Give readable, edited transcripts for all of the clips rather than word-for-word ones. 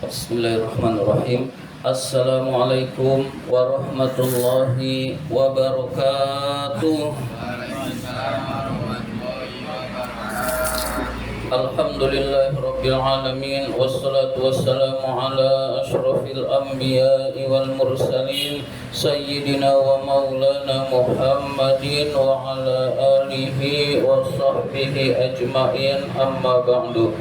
Bismillahirrahmanirrahim. Assalamualaikum warahmatullahi wabarakatuh. Alhamdulillahirabbil alamin wassalatu wassalamu ala asyrafil anbiya'i wal mursalin sayyidina wa maulana Muhammadin wa ala alihi wa sahbihi ajmain, amma ba'du.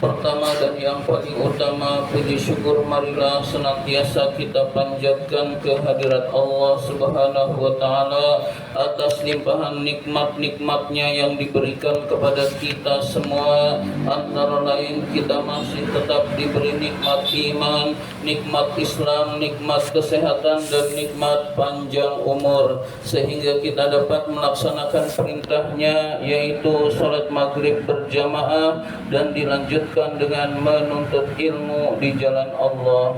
Pertama dan yang paling utama, puji syukur marilah senantiasa kita panjatkan kehadirat Allah Subhanahu wa Ta'ala atas limpahan nikmat-nikmatnya yang diberikan kepada kita semua. Antara lain kita masih tetap diberi nikmat iman, nikmat Islam, nikmat kesehatan, dan nikmat panjang umur, sehingga kita dapat melaksanakan perintahnya, yaitu sholat maghrib berjamaah dan dilanjutkan dengan menuntut ilmu di jalan Allah.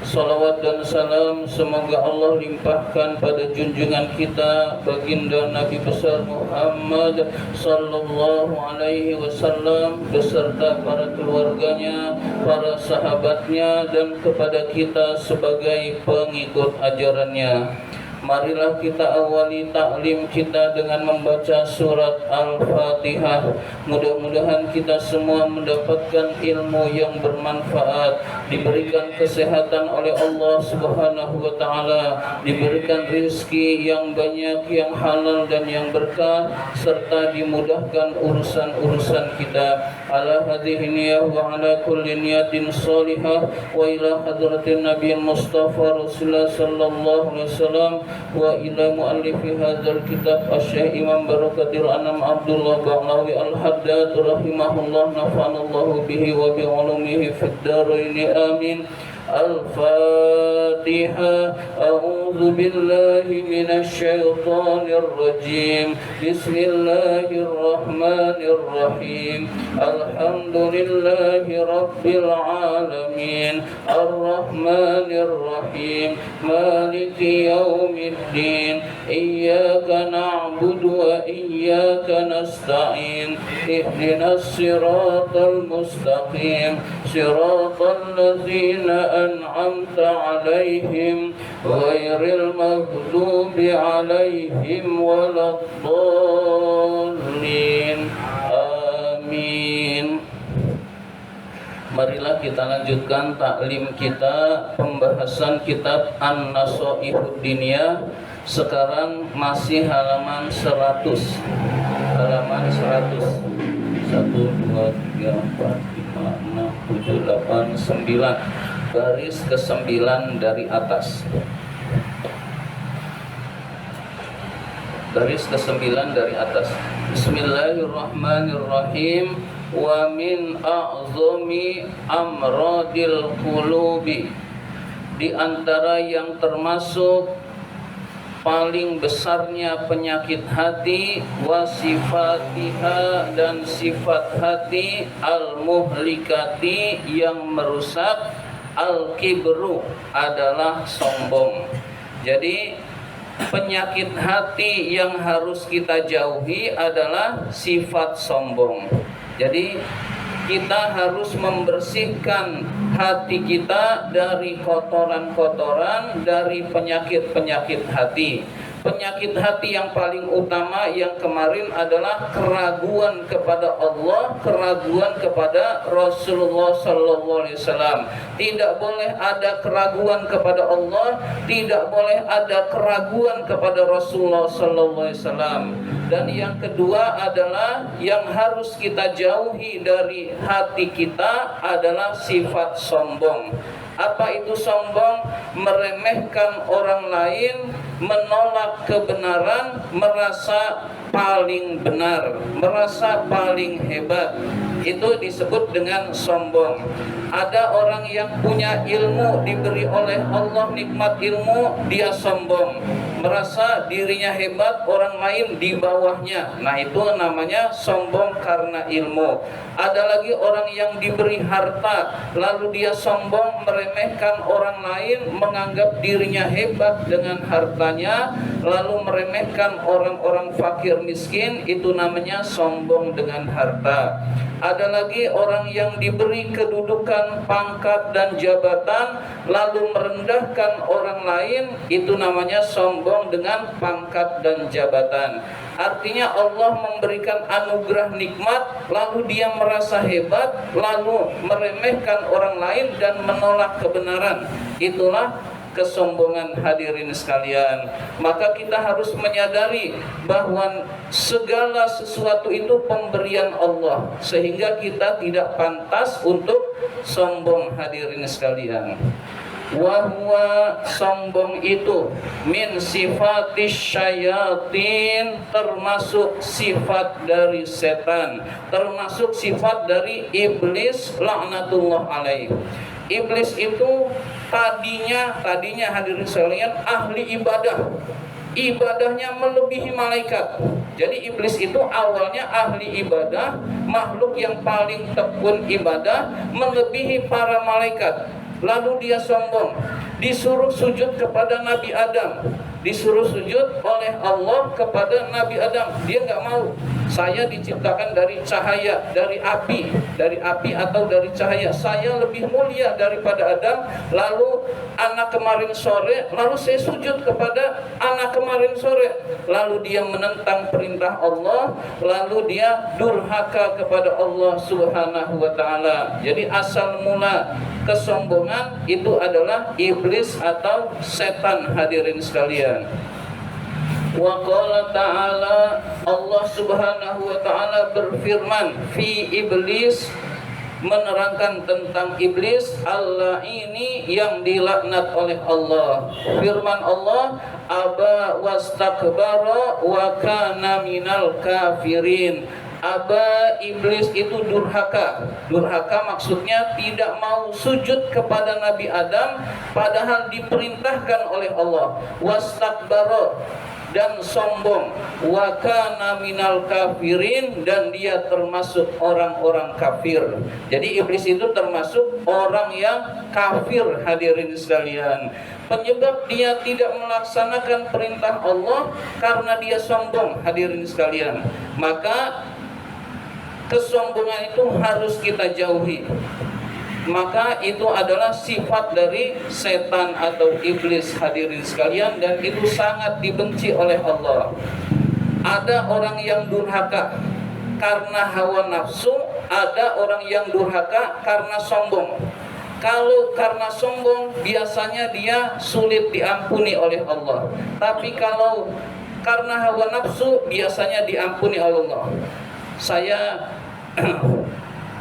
Salawat dan salam semoga Allah limpahkan pada junjungan kita baginda Nabi besar Muhammad sallallahu alaihi wasallam beserta para keluarganya, para sahabatnya, dan kepada kita sebagai pengikut ajarannya. Marilah kita awali taklim kita dengan membaca surat Al-Fatihah. Mudah-mudahan kita semua mendapatkan ilmu yang bermanfaat, diberikan kesehatan oleh Allah Subhanahu wa Ta'ala, diberikan rezeki yang banyak, yang halal dan yang berkah, serta dimudahkan urusan-urusan kita. Ala hadhihi niyah wa ala kulli niyatin salihah wa ila hadratin Nabiy Mustafa Rasulullah sallallahu alaihi wasallam wa ila muallifi hadzal kitab Asy-Syaikh Imam Barakatil Anam Abdullah Ba'lawi Al-Haddad rahimahullah, nafa'anallahu bihi wa bi ulumihi fid dharain amin. Al-Fatihah. A'udzu billahi minasy syaithanir rajim. Bismillahirrahmanirrahim. Alhamdulillahi rabbil alamin. Ar-Rahmanir Rahim. Maliki yaumiddin. Iyyaka na'budu wa iyyaka nasta'in. Ihdinas siratal mustaqim. Siratal ladzina أنعمت عليهم غير المغضوب عليهم ولا الضالين آمين. Marilah kita lanjutkan taklim kita, pembahasan kitab An-Nasaihud Diniyah. Sekarang masih halaman 100. Halaman 100. 1, 2, 3, 4, 5, 6, 7, 8, 9. Baris ke-9 dari atas. Baris ke-9 dari atas. Bismillahirrahmanirrahim. Wa min a'zami amradil qulubi, di antara yang termasuk paling besarnya penyakit hati, wasifatiha, dan sifat hati, al-muhlikati, yang merusak, al-kibru, adalah sombong. Jadi penyakit hati yang harus kita jauhi adalah sifat sombong. Jadi kita harus membersihkan hati kita dari kotoran-kotoran, dari penyakit-penyakit hati. Penyakit hati yang paling utama yang kemarin adalah keraguan kepada Allah, keraguan kepada Rasulullah sallallahu alaihi wasallam. Tidak boleh ada keraguan kepada Allah, tidak boleh ada keraguan kepada Rasulullah sallallahu alaihi wasallam. Dan yang kedua adalah yang harus kita jauhi dari hati kita adalah sifat sombong. Apa itu sombong? Meremehkan orang lain, menolak kebenaran, merasa paling benar, merasa paling hebat. Itu disebut dengan sombong. Ada orang yang punya ilmu, diberi oleh Allah nikmat ilmu, dia sombong, merasa dirinya hebat, orang lain di bawahnya. Nah, itu namanya sombong karena ilmu. Ada lagi orang yang diberi harta, lalu dia sombong, meremehkan orang lain, menganggap dirinya hebat dengan hartanya, lalu meremehkan orang-orang fakir miskin, itu namanya sombong dengan harta. Ada lagi orang yang diberi kedudukan, pangkat dan jabatan lalu merendahkan orang lain, itu namanya sombong dengan pangkat dan jabatan. Artinya Allah memberikan anugerah nikmat lalu dia merasa hebat, lalu meremehkan orang lain dan menolak kebenaran. Itulah kesombongan, hadirin sekalian. Maka kita harus menyadari bahwa segala sesuatu itu pemberian Allah, sehingga kita tidak pantas untuk sombong, hadirin sekalian. Wahwa, sombong itu min sifatis syayatin, termasuk sifat dari setan, termasuk sifat dari iblis laknatullah alaih. Iblis itu tadinya hadirin sekalian ahli ibadah, ibadahnya melebihi malaikat. Jadi iblis itu awalnya ahli ibadah, makhluk yang paling tekun ibadah, melebihi para malaikat. Lalu dia sombong, disuruh sujud kepada Nabi Adam, disuruh sujud oleh Allah kepada Nabi Adam, dia nggak mau. Saya diciptakan dari cahaya, dari api atau dari cahaya, saya lebih mulia daripada Adam. Lalu anak kemarin sore, lalu saya sujud kepada anak kemarin sore. Lalu dia menentang perintah Allah, lalu dia durhaka kepada Allah Subhanahu wa ta'ala. Jadi asal mula kesombongan itu adalah iblis atau setan, hadirin sekalian. Wa qala ta'ala, Allah Subhanahu wa ta'ala berfirman fi iblis, menerangkan tentang iblis, Allah ini yang dilaknat oleh Allah. Firman Allah, aba wastakbara wa kana minal kafirin. Aba, iblis itu durhaka. Durhaka maksudnya tidak mau sujud kepada Nabi Adam padahal diperintahkan oleh Allah. Wastakbara, dan sombong. Wa kana minal kafirin, dan dia termasuk orang-orang kafir. Jadi iblis itu termasuk orang yang kafir, hadirin sekalian. Penyebab dia tidak melaksanakan perintah Allah karena dia sombong, hadirin sekalian. Maka kesombongan itu harus kita jauhi. Maka itu adalah sifat dari setan atau iblis, hadirin sekalian, dan itu sangat dibenci oleh Allah. Ada orang yang durhaka karena hawa nafsu, ada orang yang durhaka karena sombong. Kalau karena sombong biasanya dia sulit diampuni oleh Allah. Tapi kalau karena hawa nafsu biasanya diampuni oleh Allah.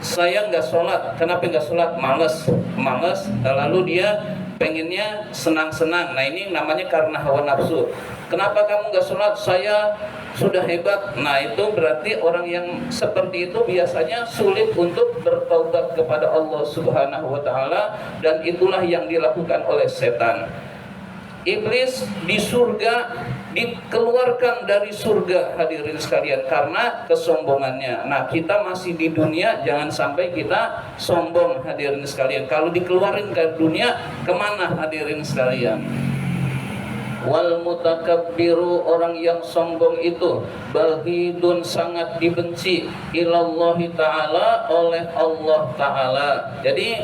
Saya nggak sholat. Kenapa nggak sholat? Males. Lalu dia pengennya senang-senang. Nah ini namanya karena hawa nafsu. Kenapa kamu nggak sholat? Saya sudah hebat. Nah itu berarti orang yang seperti itu biasanya sulit untuk bertaubat kepada Allah Subhanahu wa ta'ala, dan itulah yang dilakukan oleh setan. Iblis di surga dikeluarkan dari surga, hadirin sekalian, karena kesombongannya. Nah kita masih di dunia, jangan sampai kita sombong, hadirin sekalian. Kalau dikeluarin ke dunia, kemana, hadirin sekalian? Wal mutakabbiru, orang yang sombong itu bahidun, sangat dibenci, ilallahi ta'ala, oleh Allah ta'ala. Jadi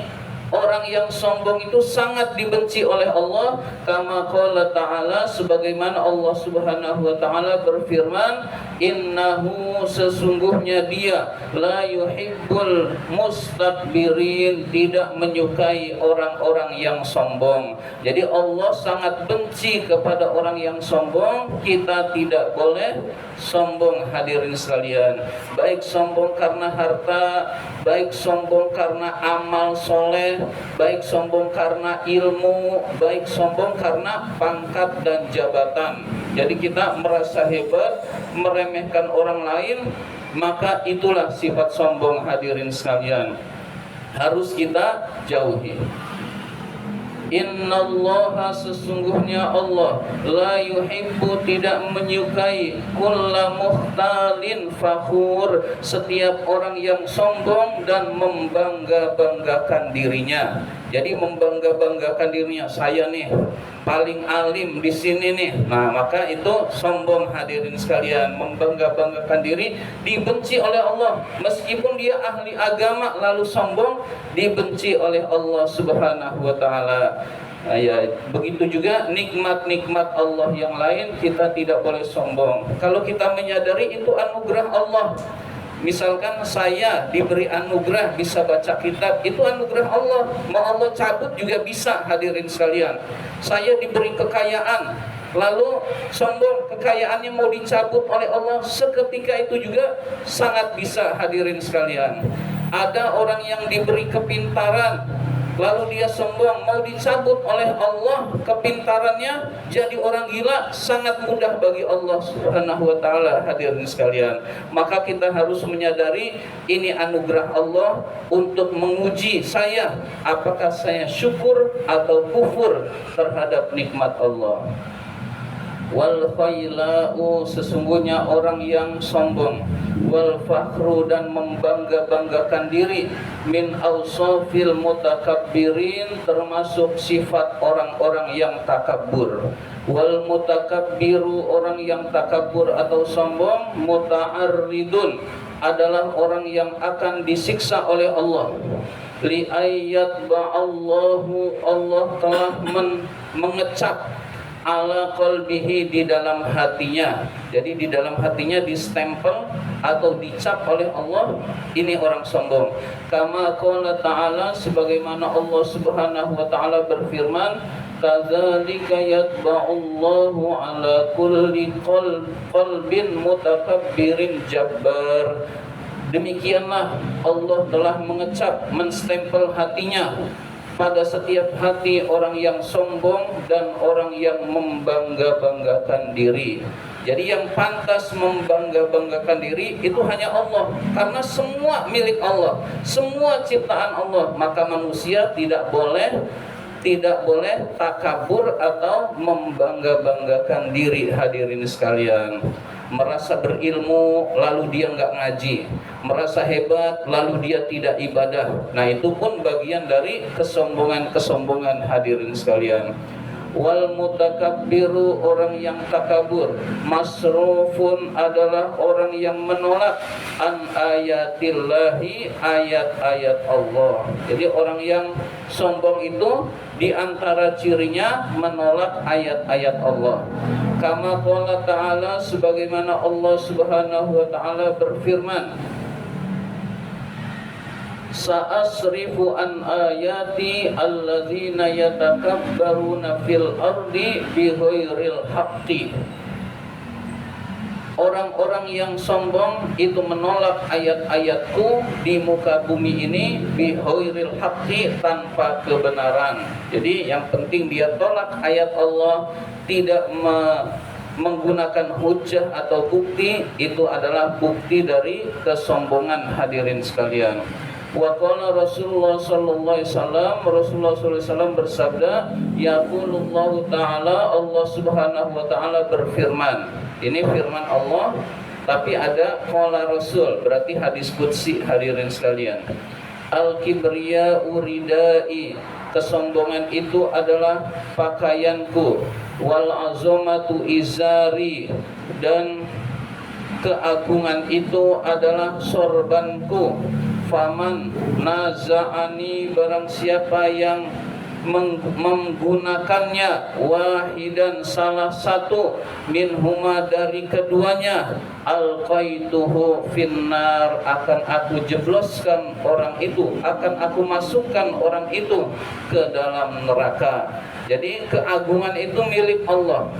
orang yang sombong itu sangat dibenci oleh Allah. Kama qala ta'ala, sebagaimana Allah Subhanahu wa ta'ala berfirman, innahu, sesungguhnya dia, la yuhibbul mustakbirin, tidak menyukai orang-orang yang sombong. Jadi Allah sangat benci kepada orang yang sombong. Kita tidak boleh sombong, hadirin sekalian. Baik sombong karena harta, baik sombong karena amal soleh, baik sombong karena ilmu, baik sombong karena pangkat dan jabatan. Jadi kita merasa hebat, meremehkan orang lain, maka itulah sifat sombong, hadirin sekalian. Harus kita jauhi. Innallaha, sesungguhnya Allah, la yuhibbu, tidak menyukai, kulla mukhtalin fakhur, setiap orang yang sombong dan membangga-banggakan dirinya. Jadi membangga-banggakan dirinya, saya nih paling alim di sini nih. Nah, maka itu sombong hadirin sekalian. Membangga-banggakan diri dibenci oleh Allah. Meskipun dia ahli agama lalu sombong, dibenci oleh Allah Subhanahu wa taala. Nah, ya, begitu juga nikmat-nikmat Allah yang lain kita tidak boleh sombong. Kalau kita menyadari itu anugerah Allah. Misalkan saya diberi anugerah bisa baca kitab, itu anugerah Allah. Mau Allah cabut juga bisa hadirin sekalian. Saya diberi kekayaan, lalu sombong kekayaannya mau dicabut oleh Allah, seketika itu juga sangat bisa hadirin sekalian. Ada orang yang diberi kepintaran, lalu dia sombong, mau dicabut oleh Allah kepintarannya, jadi orang gila, sangat mudah bagi Allah Subhanahu wa taala hadirin sekalian. Maka kita harus menyadari ini anugerah Allah untuk menguji saya, apakah saya syukur atau kufur terhadap nikmat Allah. Wal khailau, sesungguhnya orang yang sombong, wal fakhru, dan membangga-banggakan diri, min awsafil mutakabbirin, termasuk sifat orang-orang yang takabur. Wal mutakabbiru, orang yang takabur atau sombong, muta'arridun, adalah orang yang akan disiksa oleh Allah. Li ayat ba'allahu, Allah telah mengecap ala qalbihi, di dalam hatinya. Jadi di dalam hatinya distempel atau dicap oleh Allah, ini orang sombong. Kama qala ta'ala, sebagaimana Allah Subhanahu wa taala berfirman, kadzalika yatba'ullahu ala kulli qalbin mutakabbirin jabbar. Demikianlah Allah telah mengecap, menstempel hatinya pada setiap hati orang yang sombong dan orang yang membangga-banggakan diri. Jadi yang pantas membangga-banggakan diri itu hanya Allah, karena semua milik Allah, semua ciptaan Allah. Maka manusia tidak boleh takabur atau membangga-banggakan diri hadirin sekalian. Merasa berilmu lalu dia nggak ngaji, merasa hebat lalu dia tidak ibadah. Nah, itu pun bagian dari kesombongan hadirin sekalian. Wal mutakabbiru, orang yang takabur, masrufun, adalah orang yang menolak an ayatillahi, ayat-ayat Allah. Jadi orang yang sombong itu di antara cirinya menolak ayat-ayat Allah. Kama qala ta'ala, sebagaimana Allah Subhanahu wa taala berfirman, sa'asrifu an ayati alladzina yatakabbaruna fil ardi bighairil haqqi. Orang-orang yang sombong itu menolak ayat-ayatku di muka bumi ini bighairil haqqi, tanpa kebenaran. Jadi yang penting dia tolak ayat Allah, tidak menggunakan hujah atau bukti, itu adalah bukti dari kesombongan hadirin sekalian. Wa qala Rasulullah sallallahu alaihi wasallam, Rasulullah sallallahu alaihi wasallam bersabda, yaqulullahu ta'ala, Allah Subhanahu wa taala berfirman. Ini firman Allah, tapi ada qala Rasul, berarti hadis qudsi hadirin sekalian. Al-kibriya uridai, kesombongan itu adalah pakaianku. Wal azamatu izari, dan keagungan itu adalah sorbanku. Faman naza'ani, barang siapa yang menggunakannya, wahidan, salah satu, minhuma, dari keduanya, alqaituhu finnar, akan aku jebloskan orang itu, akan aku masukkan orang itu ke dalam neraka. Jadi keagungan itu milik Allah,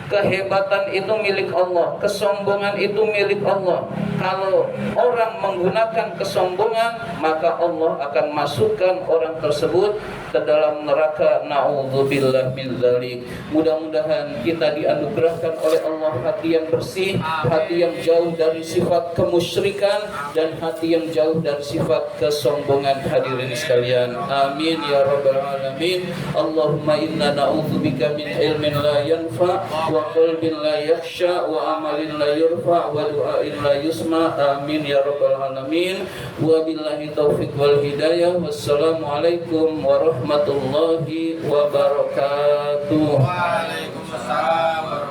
kehebatan itu milik Allah, kesombongan itu milik Allah. Kalau orang menggunakan kesombongan, maka Allah akan masukkan orang tersebut ke dalam neraka. Na'udzubillah min dzalik. Mudah-mudahan kita dianugerahkan oleh Allah hati yang bersih, hati yang jauh dari sifat kemusyrikan, dan hati yang jauh dari sifat kesombongan hadirin sekalian. Amin ya rabbal alamin. Allahumma inna na'udzubika min ilmin la yanfa, wa wa qalbin la yakhsha wa amalin la yurfa wa du'ain la yusma. Amin ya rabbal alamin. Wa billahi taufiq wal hidayah. Wassalamualaikum warahmatullahi wabarakatuh. Waalaikumsalam.